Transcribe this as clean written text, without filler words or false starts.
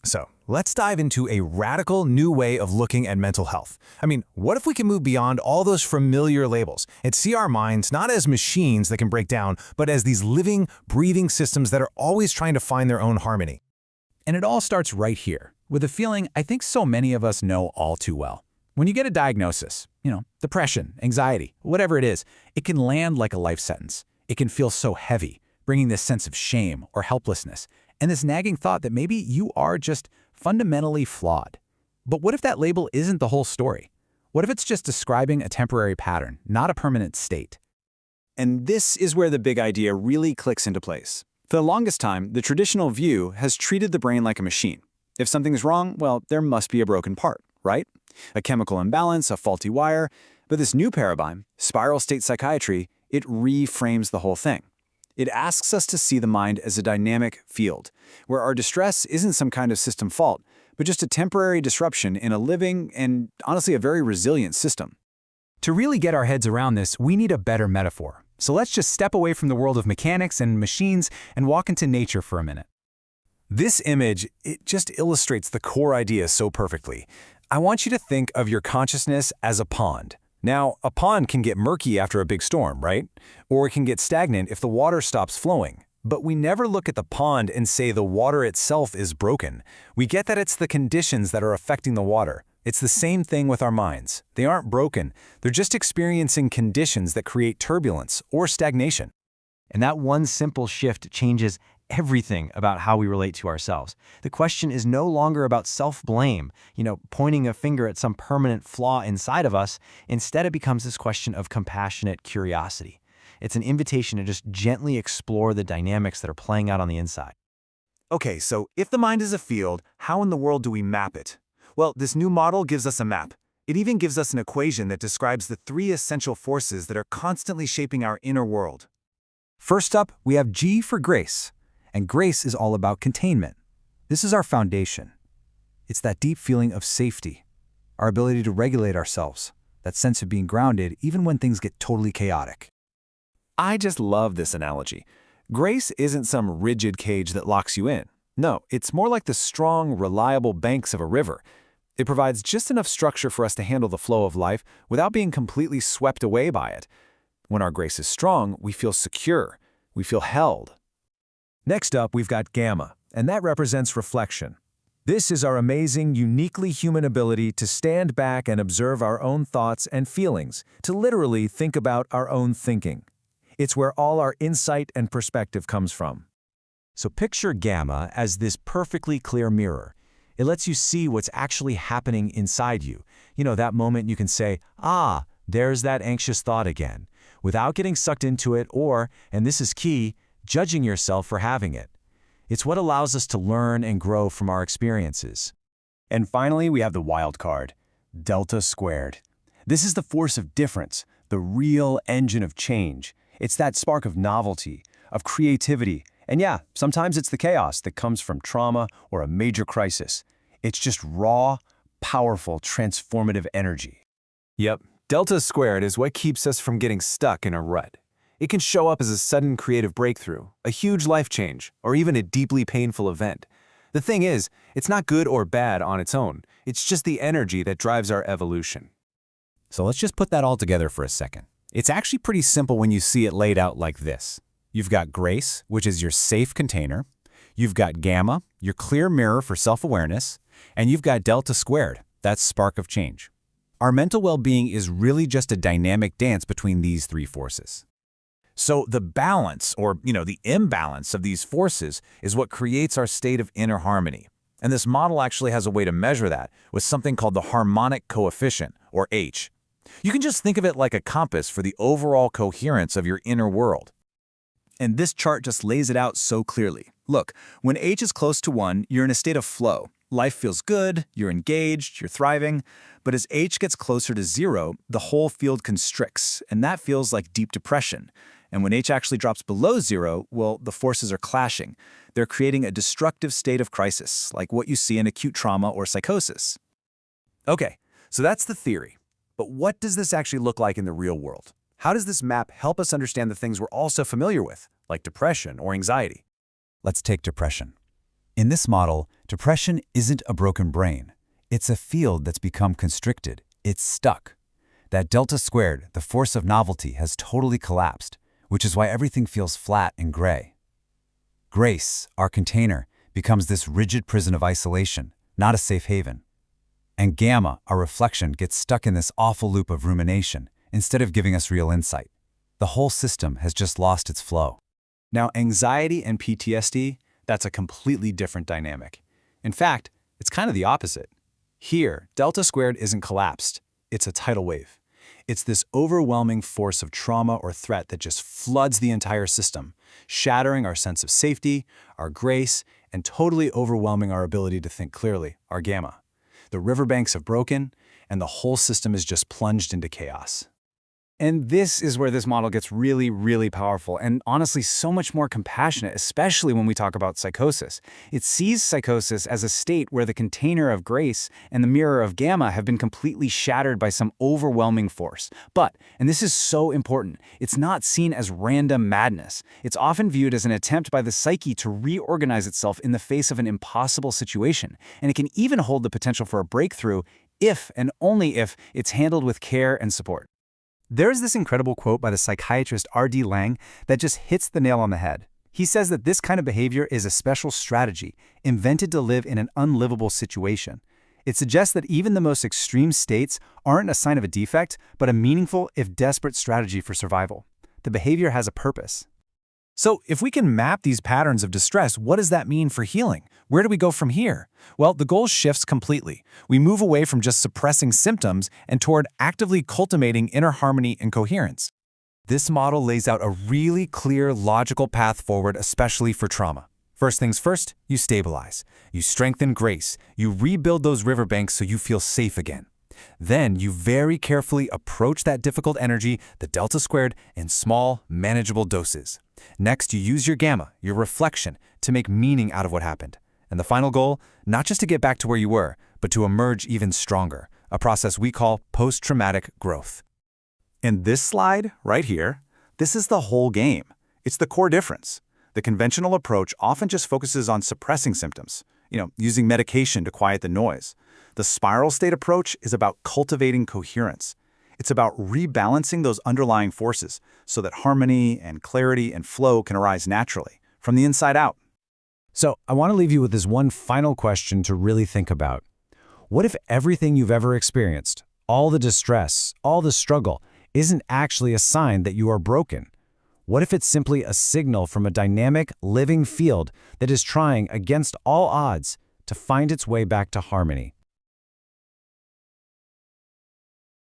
So, let's dive into a radical new way of looking at mental health. I mean, what if we can move beyond all those familiar labels and see our minds not as machines that can break down, but as these living, breathing systems that are always trying to find their own harmony? And it all starts right here, with a feeling I think so many of us know all too well. When you get a diagnosis, depression, anxiety, whatever it is, it can land like a life sentence. It can feel so heavy, bringing this sense of shame or helplessness, and this nagging thought that maybe you are just fundamentally flawed. But what if that label isn't the whole story? What if it's just describing a temporary pattern, not a permanent state? And this is where the big idea really clicks into place. For the longest time, the traditional view has treated the brain like a machine. If something's wrong, well, there must be a broken part, right? A chemical imbalance, a faulty wire. But this new paradigm, spiral state psychiatry, it reframes the whole thing. It asks us to see the mind as a dynamic field, where our distress isn't some kind of system fault, but just a temporary disruption in a living and, honestly, a very resilient system. To really get our heads around this, we need a better metaphor. So let's just step away from the world of mechanics and machines and walk into nature for a minute. This image, it just illustrates the core idea so perfectly. I want you to think of your consciousness as a pond. Now, a pond can get murky after a big storm, right? Or it can get stagnant if the water stops flowing. But we never look at the pond and say the water itself is broken. We get that it's the conditions that are affecting the water. It's the same thing with our minds. They aren't broken. They're just experiencing conditions that create turbulence or stagnation. And that one simple shift changes everything about how we relate to ourselves. The question is no longer about self-blame, pointing a finger at some permanent flaw inside of us. Instead, it becomes this question of compassionate curiosity. It's an invitation to just gently explore the dynamics that are playing out on the inside. Okay, so if the mind is a field, how in the world do we map it? Well, this new model gives us a map. It even gives us an equation that describes the three essential forces that are constantly shaping our inner world. First up, we have G for grace. And grace is all about containment. This is our foundation. It's that deep feeling of safety, our ability to regulate ourselves, that sense of being grounded even when things get totally chaotic. I just love this analogy. Grace isn't some rigid cage that locks you in. No, it's more like the strong, reliable banks of a river. It provides just enough structure for us to handle the flow of life without being completely swept away by it. When our grace is strong, we feel secure. We feel held. Next up, we've got gamma, and that represents reflection. This is our amazing, uniquely human ability to stand back and observe our own thoughts and feelings, to literally think about our own thinking. It's where all our insight and perspective comes from. So picture gamma as this perfectly clear mirror. It lets you see what's actually happening inside you. That moment you can say, there's that anxious thought again, without getting sucked into it or, and this is key, judging yourself for having it. It's what allows us to learn and grow from our experiences. And finally, we have the wild card, delta squared. This is the force of difference, the real engine of change. It's that spark of novelty, of creativity, and yeah, sometimes it's the chaos that comes from trauma or a major crisis. It's just raw, powerful, transformative energy. Yep, delta squared is what keeps us from getting stuck in a rut. It can show up as a sudden creative breakthrough, a huge life change, or even a deeply painful event. The thing is, it's not good or bad on its own. It's just the energy that drives our evolution. So let's just put that all together for a second. It's actually pretty simple when you see it laid out like this. You've got grace, which is your safe container. You've got gamma, your clear mirror for self-awareness. And you've got delta squared, that spark of change. Our mental well-being is really just a dynamic dance between these three forces. So the balance, or the imbalance of these forces is what creates our state of inner harmony. And this model actually has a way to measure that with something called the harmonic coefficient, or H. You can just think of it like a compass for the overall coherence of your inner world. And this chart just lays it out so clearly. Look, when H is close to 1, you're in a state of flow. Life feels good, you're engaged, you're thriving. But as H gets closer to 0, the whole field constricts, and that feels like deep depression. And when H actually drops below 0, well, the forces are clashing. They're creating a destructive state of crisis, like what you see in acute trauma or psychosis. Okay, so that's the theory. But what does this actually look like in the real world? How does this map help us understand the things we're all so familiar with, like depression or anxiety? Let's take depression. In this model, depression isn't a broken brain. It's a field that's become constricted. It's stuck. That delta squared, the force of novelty, has totally collapsed, which is why everything feels flat and gray. Grace, our container, becomes this rigid prison of isolation, not a safe haven. And gamma, our reflection, gets stuck in this awful loop of rumination instead of giving us real insight. The whole system has just lost its flow. Now, anxiety and PTSD, that's a completely different dynamic. In fact, it's kind of the opposite. Here, delta squared isn't collapsed. It's a tidal wave. It's this overwhelming force of trauma or threat that just floods the entire system, shattering our sense of safety, our grace, and totally overwhelming our ability to think clearly, our gamma. The riverbanks have broken, and the whole system is just plunged into chaos. And this is where this model gets really, really powerful and honestly so much more compassionate, especially when we talk about psychosis. It sees psychosis as a state where the container of grace and the mirror of gamma have been completely shattered by some overwhelming force. But, and this is so important, it's not seen as random madness. It's often viewed as an attempt by the psyche to reorganize itself in the face of an impossible situation. And it can even hold the potential for a breakthrough if and only if it's handled with care and support. There's this incredible quote by the psychiatrist R.D. Laing that just hits the nail on the head. He says that this kind of behavior is a special strategy invented to live in an unlivable situation. It suggests that even the most extreme states aren't a sign of a defect, but a meaningful, if desperate, strategy for survival. The behavior has a purpose. So if we can map these patterns of distress, what does that mean for healing? Where do we go from here? Well, the goal shifts completely. We move away from just suppressing symptoms and toward actively cultivating inner harmony and coherence. This model lays out a really clear, logical path forward, especially for trauma. First things first, you stabilize. You strengthen grace. You rebuild those riverbanks so you feel safe again. Then you very carefully approach that difficult energy, the delta squared, in small, manageable doses. Next, you use your gamma, your reflection, to make meaning out of what happened. And the final goal, not just to get back to where you were, but to emerge even stronger, a process we call post-traumatic growth. In this slide, right here, this is the whole game. It's the core difference. The conventional approach often just focuses on suppressing symptoms, using medication to quiet the noise. The spiral state approach is about cultivating coherence. It's about rebalancing those underlying forces so that harmony and clarity and flow can arise naturally, from the inside out. So I want to leave you with this one final question to really think about. What if everything you've ever experienced, all the distress, all the struggle, isn't actually a sign that you are broken? What if it's simply a signal from a dynamic, living field that is trying, against all odds, to find its way back to harmony?